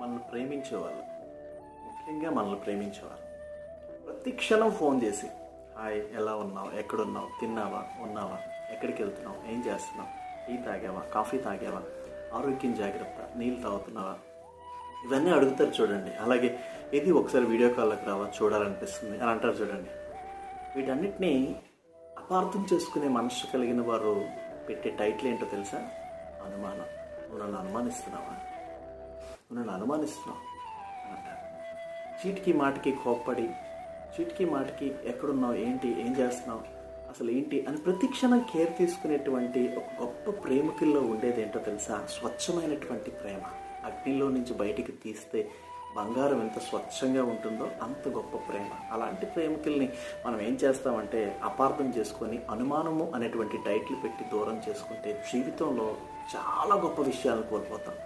మనల్ని ప్రేమించేవాళ్ళు, ముఖ్యంగా మనల్ని ప్రేమించేవారు ప్రతి క్షణం ఫోన్ చేసి హాయ్ ఎలా ఉన్నావు, ఎక్కడున్నావు, తిన్నావా, ఉన్నావా, ఎక్కడికి వెళ్తున్నావు, ఏం చేస్తున్నావు, టీ తాగావా, కాఫీ తాగావా, ఆరోగ్యం జాగ్రత్త, నీళ్ళు తాగుతున్నావా, ఇవన్నీ అడుగుతారు చూడండి. అలాగే ఇది ఒకసారి వీడియో కాల్లోకి రావా, చూడాలనిపిస్తుంది అని అంటారు చూడండి. వీటన్నిటినీ అపార్థం చేసుకునే మనసు కలిగిన వారు పెట్టే టైటిల్ ఏంటో తెలుసా? అనుమానం. నువ్వు నన్ను అనుమానిస్తున్నావా, నువ్వు నన్ను అనుమానిస్తున్నావు అని అంటారు. చీటికి మాటికి కోప్పడి, చీటికి మాటికి ఎక్కడున్నావు, ఏంటి, ఏం చేస్తున్నావు, అసలు ఏంటి అని ప్రతి క్షణం కేర్ తీసుకునేటువంటి ఒక గొప్ప ప్రేమికుల్లో ఉండేది ఏంటో తెలుసా? స్వచ్ఛమైనటువంటి ప్రేమ. అగ్నిలో నుంచి బయటికి తీస్తే బంగారం ఎంత స్వచ్ఛంగా ఉంటుందో అంత గొప్ప ప్రేమ. అలాంటి ప్రేమికుల్ని మనం ఏం చేస్తామంటే అపార్థం చేసుకొని అనుమానము అనేటువంటి టైటిల్ పెట్టి దూరం చేసుకుంటే జీవితంలో చాలా గొప్ప విషయాలను కోల్పోతాం.